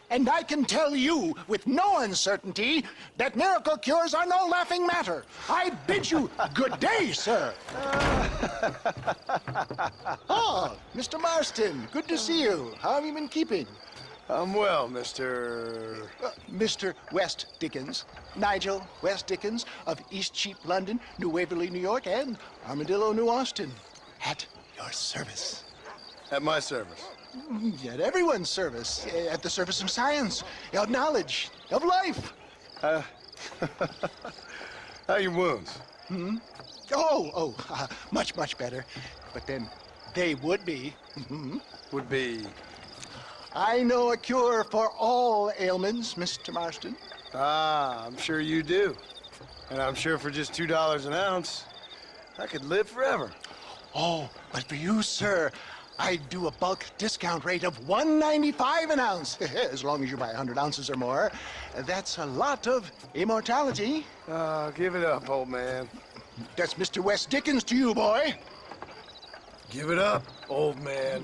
And I can tell you with no uncertainty that miracle cures are no laughing matter. I bid you good day, sir. Oh, Mr. Marston, good to see you. How have you been keeping? I'm well, Mr. Mr. West Dickens. Nigel West Dickens of East Cheap, London, New Waverly, New York, and Armadillo, New Austin. At your service. At my service. At everyone's service. At the service of science, of knowledge, of life. How are your wounds? Much, much better. But then they would be. Would be... I know a cure for all ailments, Mr. Marston. Ah, I'm sure you do. And I'm sure for just $2 an ounce, I could live forever. Oh, but for you, sir, I do a bulk discount rate of $1.95 an ounce, as long as you buy 100 ounces or more. That's a lot of immortality. Give it up, old man. That's Mr. West Dickens to you, boy. Give it up, old man.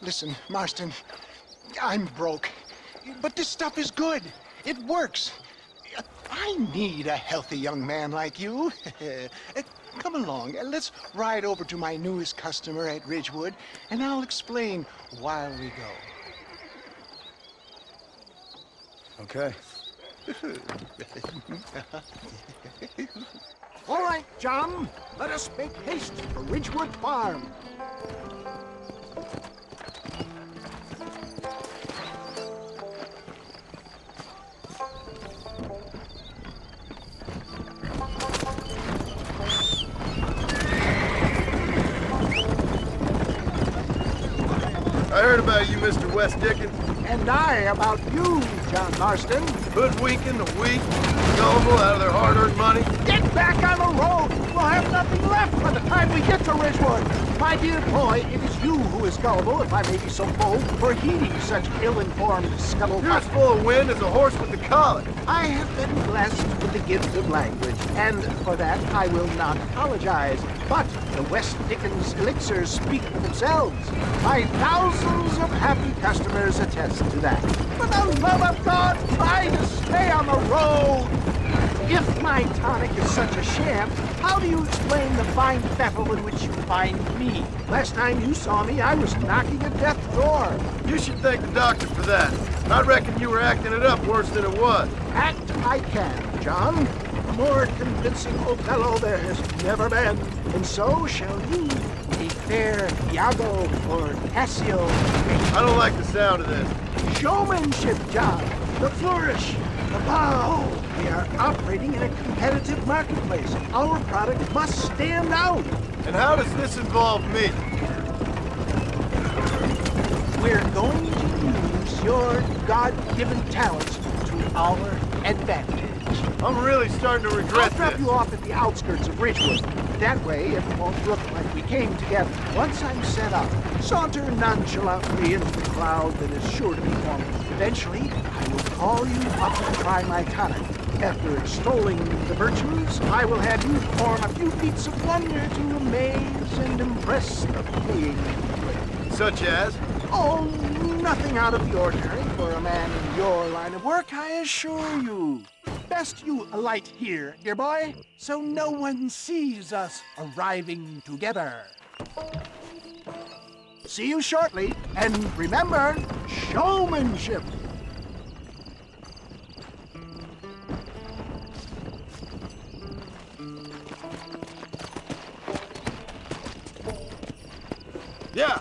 Listen, Marston, I'm broke, but this stuff is good. It works. I need a healthy young man like you. Come along, let's ride over to my newest customer at Ridgewood, and I'll explain while we go. Okay. All right, John, let us make haste for Ridgewood Farm. I heard about you, Mr. West Dickens. And I about you, John Marston. Hoodwinking the weak, gullible out of their hard-earned money. Get back on the road! We'll have nothing left by the time we get to Ridgewood. My dear boy, it is you who is gullible, if I may be so bold, for heeding such ill-informed scuttlebutt. You're as full of wind as a horse with the colic. I have been blessed with the gift of language, and for that I will not apologize. But the West Dickens elixirs speak for themselves. My thousands of happy customers attest to that. For the love of God, try to stay on the road! If my tonic is such a sham, how do you explain the fine fettle in which you find me? Last time you saw me, I was knocking at death's door. You should thank the doctor for that. I reckon you were acting it up worse than it was. Act I can, John. A more convincing Othello there has never been. And so shall you, a fair Iago or Cassio. I don't like the sound of this. Showmanship, John. The flourish. The bow. We are operating in a competitive marketplace. Our product must stand out. And how does this involve me? We're going to use your God-given talents to our advantage. I'm really starting to regret I'll drop this. you off at the outskirts of Ridgewood. That way, it won't look like we came together. Once I'm set up, saunter nonchalantly into the crowd that is sure to be forming. Eventually, I will call you up to try my tonic. After extolling the virtues, I will have you perform a few feats of wonder to amaze and impress the paying public. Such as? Oh, nothing out of the ordinary for a man in your line of work, I assure you. Best you alight here, dear boy, so no one sees us arriving together. See you shortly, and remember, showmanship. Yeah.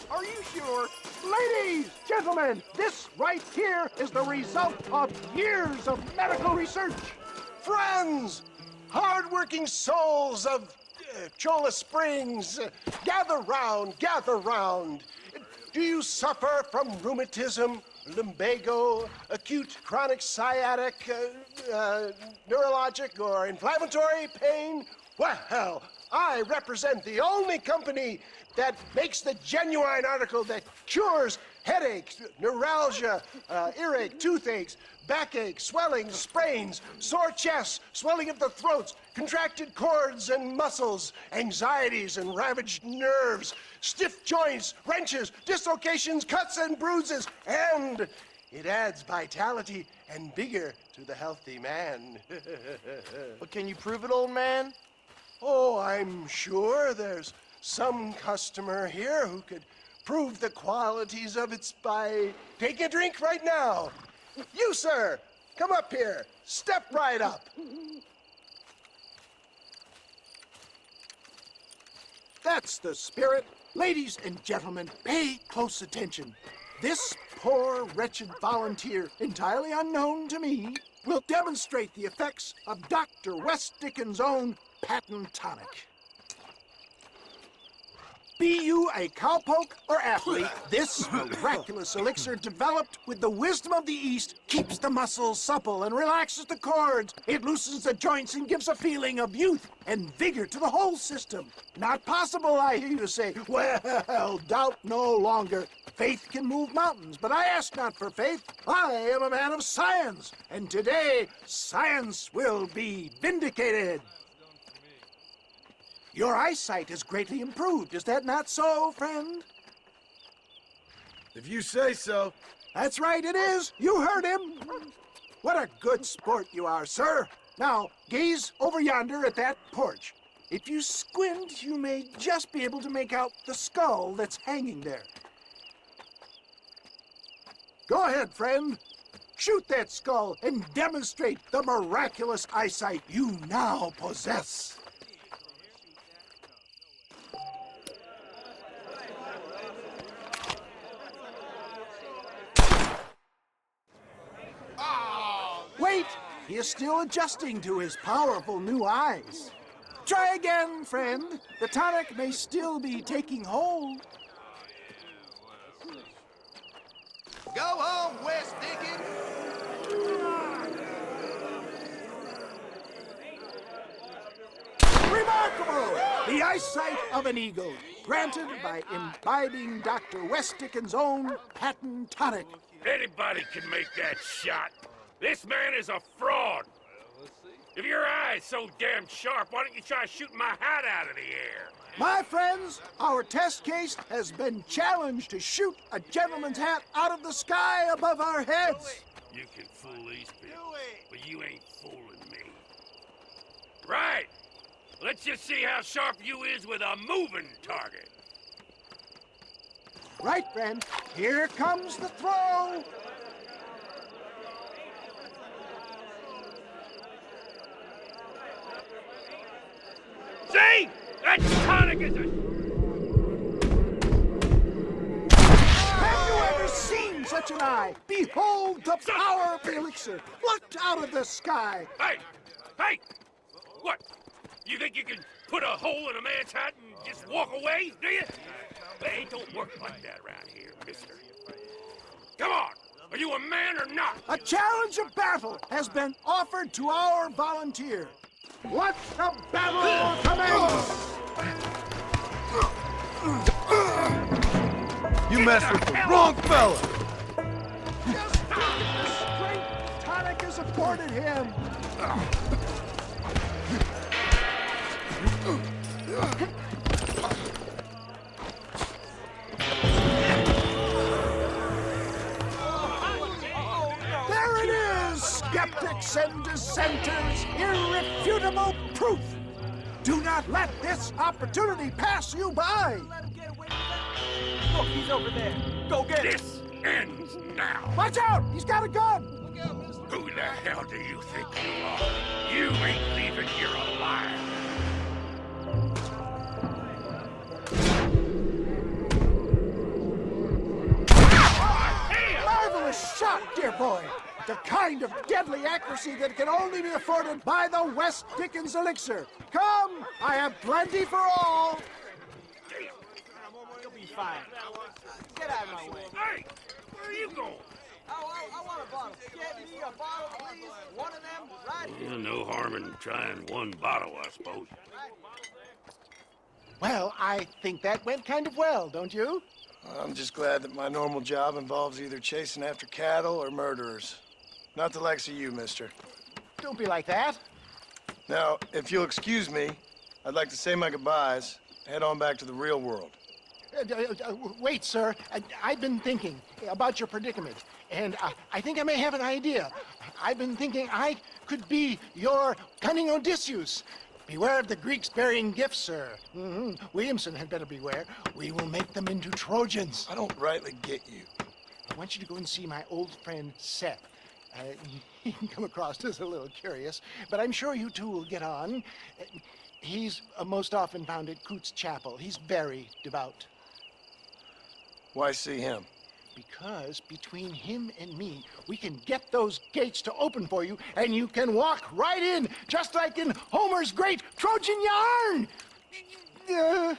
Are you sure? Ladies, gentlemen, this right here is the result of years of medical research. Friends, hard-working souls of Cholla Springs, gather round, gather round. Do you suffer from rheumatism lumbago, acute chronic sciatic, neurologic, or inflammatory pain? Well, I represent the only company that makes the genuine article that cures headaches, neuralgia, earache, toothaches, backache, swelling, sprains, sore chests, swelling of the throats, contracted cords and muscles, anxieties and ravaged nerves, stiff joints, wrenches, dislocations, cuts and bruises, and it adds vitality and vigor to the healthy man. But can you prove it, old man? Oh, I'm sure there's some customer here who could prove the qualities of it by taking a drink right now. You, sir, come up here. Step right up. That's the spirit. Ladies and gentlemen, pay close attention. This poor, wretched volunteer, entirely unknown to me, will demonstrate the effects of Dr. West Dickens' own patent tonic. Be you a cowpoke or athlete, this miraculous elixir developed with the wisdom of the East keeps the muscles supple and relaxes the cords. It loosens the joints and gives a feeling of youth and vigor to the whole system. Not possible, I hear you say. Well, doubt no longer. Faith can move mountains, but I ask not for faith. I am a man of science, and today science will be vindicated. Your eyesight is greatly improved. Is that not so, friend? If you say so. That's right, it is. You heard him. What a good sport you are, sir. Now, gaze over yonder at that porch. If you squint, you may just be able to make out the skull that's hanging there. Go ahead, friend. Shoot that skull and demonstrate the miraculous eyesight you now possess. Wait! He is still adjusting to his powerful new eyes. Try again, friend. The tonic may still be taking hold. Go home, West Dickens! Remarkable! The eyesight of an eagle, granted by imbibing Dr. West Dickens' own patent tonic. Anybody can make that shot. This man is a fraud. If your eye's so damn sharp, why don't you try shooting my hat out of the air? My friends, our test case has been challenged to shoot a gentleman's hat out of the sky above our heads. You can fool these people, but you ain't fooling me. Right. Let's just see how sharp you is with a moving target. Right, friend. Here comes the throw. See? That tonic is a... Have you ever seen such an eye? Behold the power of the elixir, plucked out of the sky. Hey! Hey! What? You think you can put a hole in a man's hat and just walk away, do you? Hey, it don't work like that around here, mister. Come on! Are you a man or not? A challenge of battle has been offered to our volunteer. Let the battle commence! You messed with the wrong fella! Just the strength tonic has afforded him. There it is, skeptics and dissenters, irrefutable proof. Do not let this opportunity pass you by. Look, he's over there. Go get him! This ends now. Watch out, he's got a gun. Who the hell do you think you are? You ain't leaving here alive. Marvelous shot, dear boy. The kind of deadly accuracy that can only be afforded by the West Dickens elixir. Come, I have plenty for all. You'll be fine. Get out of my way. Hey, where are you going? Get me a bottle, please. One of them, right? Yeah, no harm in trying one bottle, I suppose. Well, I think that went kind of well, don't you? I'm just glad that my normal job involves either chasing after cattle or murderers. Not the likes of you, mister. Don't be like that. Now, if you'll excuse me, I'd like to say my goodbyes, head on back to the real world. Wait, sir. I've been thinking about your predicament, and I think I may have an idea. I've been thinking I could be your cunning Odysseus. Beware of the Greeks bearing gifts, sir. Williamson had better beware. We will make them into Trojans. I don't rightly get you. I want you to go and see my old friend Seth. He can come across as a little curious, but I'm sure you two will get on. He's most often found at Coots Chapel. He's very devout. Why see him? Because between him and me, we can get those gates to open for you, and you can walk right in, just like in Homer's great Trojan yarn!